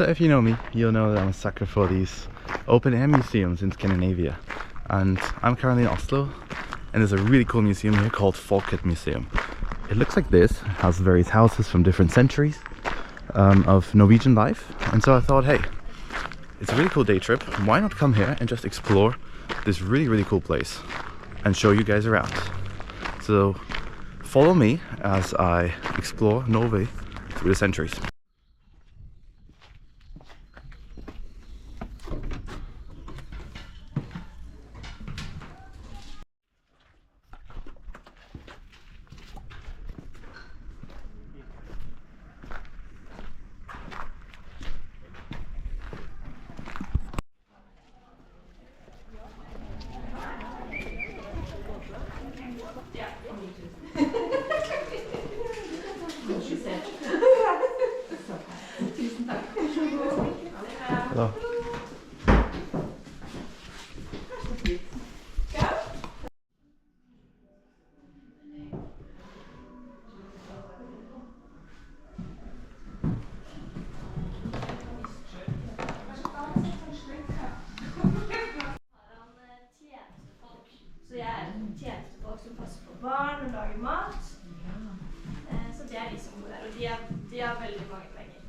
So if you know me, you'll know that I'm a sucker for these open air museums in Scandinavia. And I'm currently in Oslo, and there's a really cool museum here called Folkemuseum. It looks like this. It has various houses from different centuries of Norwegian life. And so I thought, hey, it's a really cool day trip. Why not come here and just explore this really cool place and show you guys around. So follow me as I explore Norway through the centuries. Hello. Så jeg er tjenestefolk som passer på barn og lager mat. Så det er de som bor der, og de har veldig mange penger.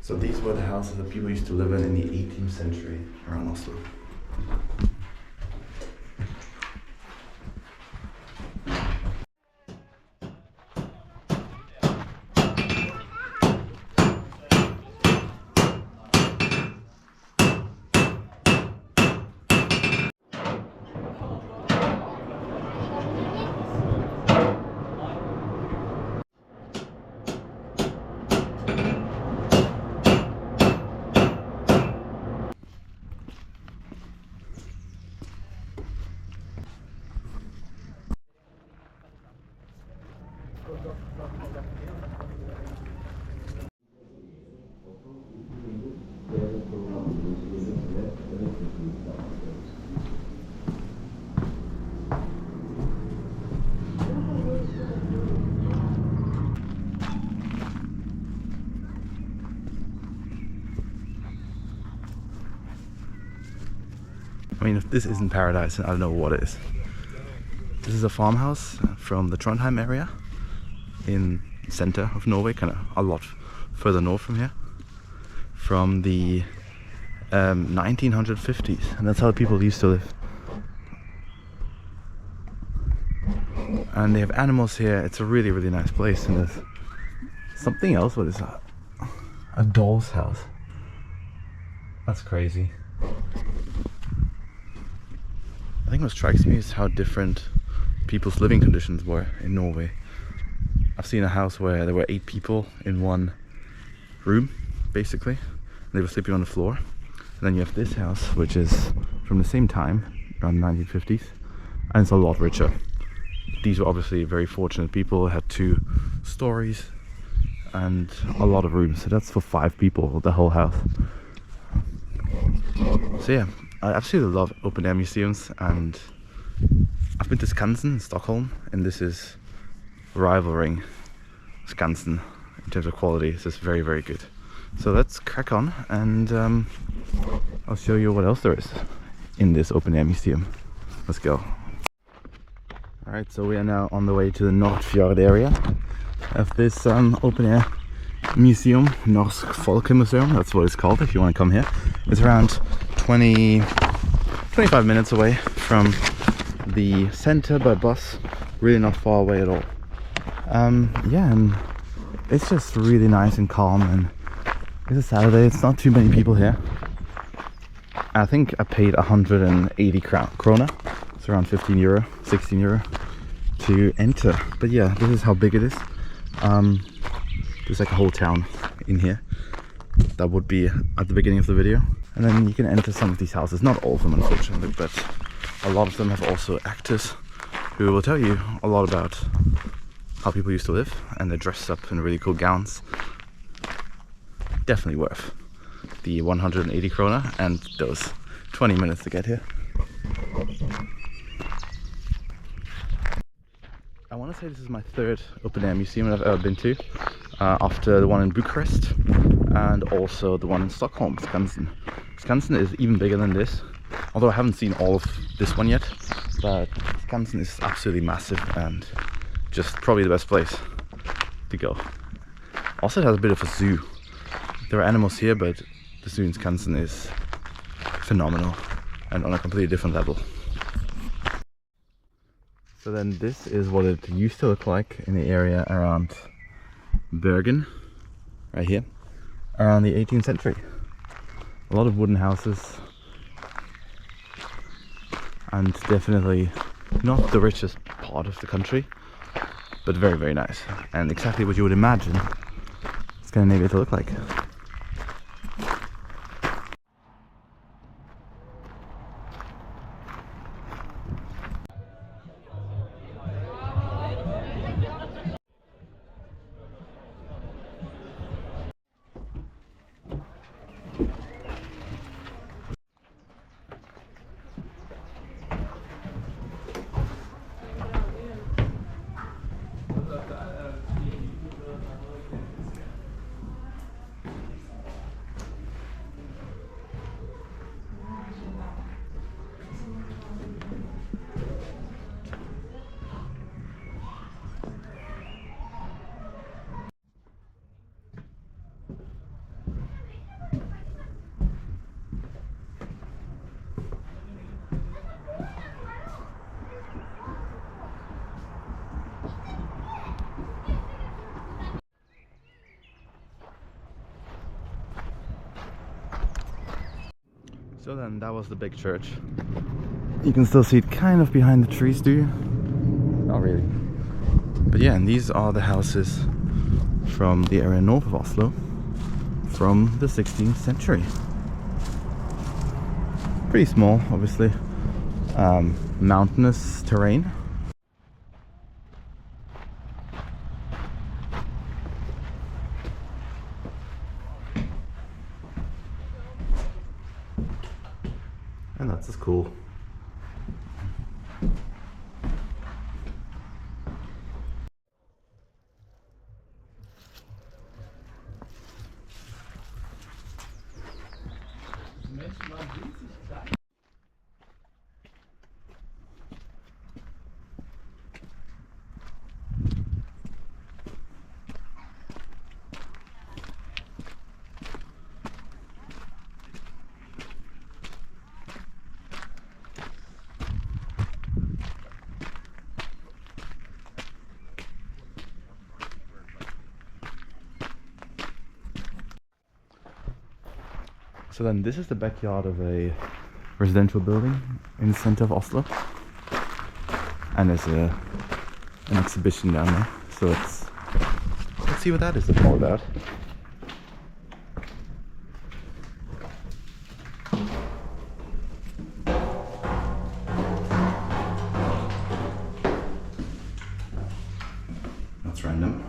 So these were the houses that people used to live in the 18th century around Oslo. I mean, if this isn't paradise, I don't know what is. This is a farmhouse from the Trondheim area in the center of Norway, kind of a lot further north from here, from the 1950s, and that's how people used to live. And they have animals here. It's a really nice place, and there's something else. What is that? A doll's house. That's crazy. I think what strikes me is how different people's living conditions were in Norway. I've seen a house where there were 8 people in one room, basically. They were sleeping on the floor. And then you have this house, which is from the same time, around the 1950s, and it's a lot richer. These were obviously very fortunate people, had 2 stories and a lot of rooms. So that's for 5 people, the whole house. So yeah, I absolutely love open air museums, and I've been to Skansen in Stockholm, and this is rivaling Skansen in terms of quality. This is very good. So let's crack on, and I'll show you what else there is in this open air museum. Let's go. Alright, so we are now on the way to the Oslofjord area of this open air museum, Norsk Folkemuseum, that's what it's called if you want to come here. It's around 25 minutes away from the center by bus, really not far away at all. Yeah, and it's just really nice and calm, and it's a Saturday, it's not too many people here. I think I paid 180 krona, it's around 15 euro, 16 euro to enter. But yeah, this is how big it is. There's like a whole town in here. That would be at the beginning of the video. And then you can enter some of these houses, not all of them unfortunately, but a lot of them have also actors who will tell you a lot about how people used to live, and they're dressed up in really cool gowns. Definitely worth the 180 krona and those 20 minutes to get here. I want to say this is my third open air museum I've ever been to, after the one in Bucharest and also the one in Stockholm, Skansen. Skansen is even bigger than this, although I haven't seen all of this one yet, but Skansen is absolutely massive and just probably the best place to go. Also, it has a bit of a zoo. There are animals here, but the zoo in Skansen is phenomenal and on a completely different level. So then this is what it used to look like in the area around Bergen, right here, around the 18th century. A lot of wooden houses, and definitely not the richest part of the country, but very, very nice, and exactly what you would imagine Scandinavia to look like. So then that was the big church. You can still see it kind of behind the trees, do you? Not really. But yeah, and these are the houses from the area north of Oslo from the 16th century. Pretty small, obviously. Mountainous terrain. And that's just cool. So then this is the backyard of a residential building in the center of Oslo, and there's an exhibition down there, so let's see what that is all about. That's random.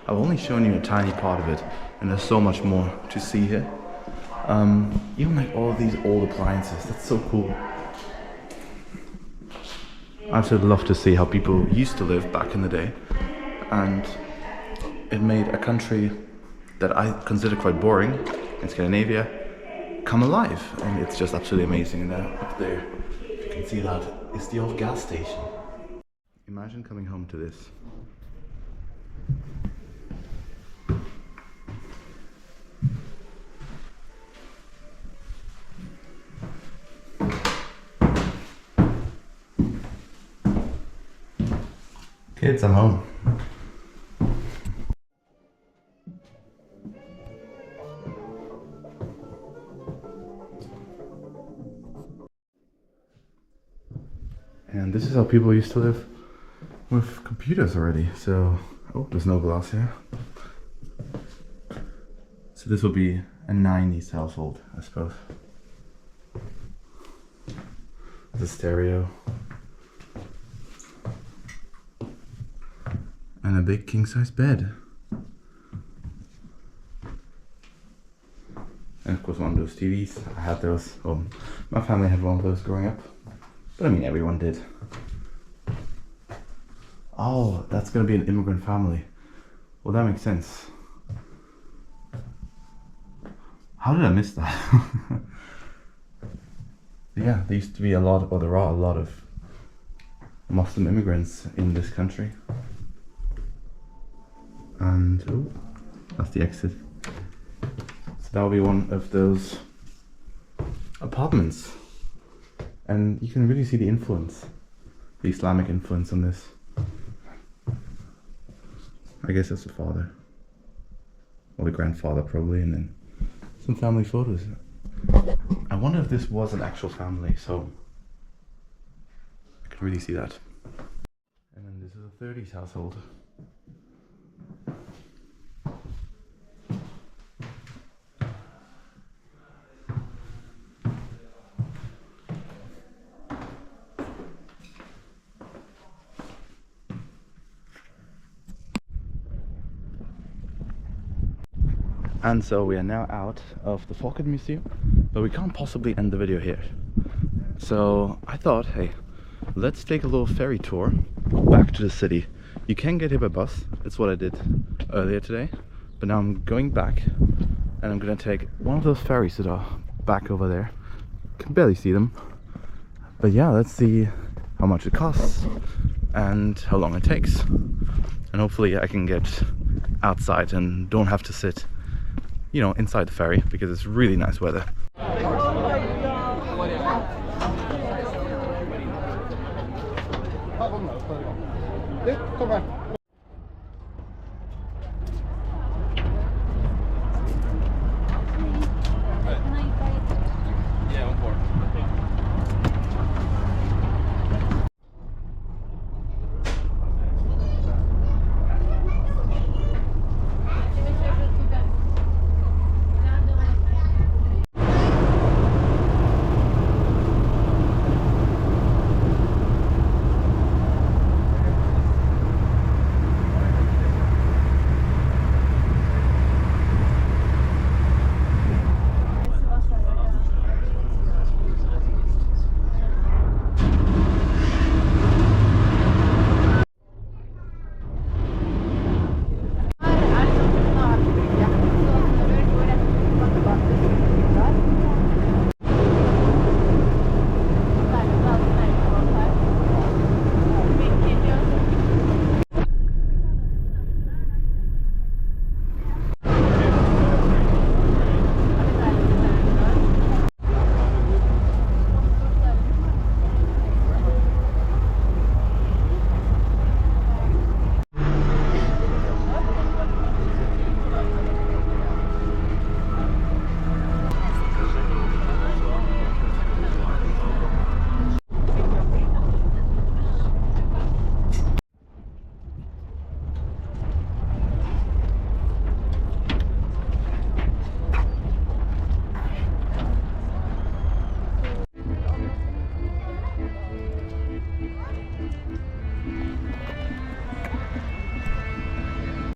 I've only shown you a tiny part of it, and there's so much more to see here. Even like all of these old appliances, that's so cool. I absolutely love to see how people used to live back in the day, and it made a country that I consider quite boring in Scandinavia come alive, and it's just absolutely amazing. And up there, you can see that is the old gas station. Imagine coming home to this. Kids, I'm home. And this is how people used to live with computers already. So, oh, there's no glass here. So this will be a 90s household, I suppose. There's a stereo. And a big king-size bed. And of course one of those TVs. I had those. Oh, my family had one of those growing up. But I mean, everyone did. Oh, that's gonna be an immigrant family. Well, that makes sense. How did I miss that? Yeah, there used to be a lot, or there are a lot of Muslim immigrants in this country. And, oh, that's the exit. So that will be one of those apartments. And you can really see the influence, the Islamic influence on this. I guess that's the father. Or the grandfather probably, and then some family photos. I wonder if this was an actual family, so I can really see that. And then this is a 30s household. And so we are now out of the Folkemuseum, but we can't possibly end the video here. So I thought, hey, let's take a little ferry tour back to the city. You can get here by bus, it's what I did earlier today, but now I'm going back and I'm gonna take one of those ferries that are back over there. Can barely see them, but yeah, let's see how much it costs and how long it takes. And hopefully I can get outside and don't have to sit, you know, inside the ferry because it's really nice weather. Kom her.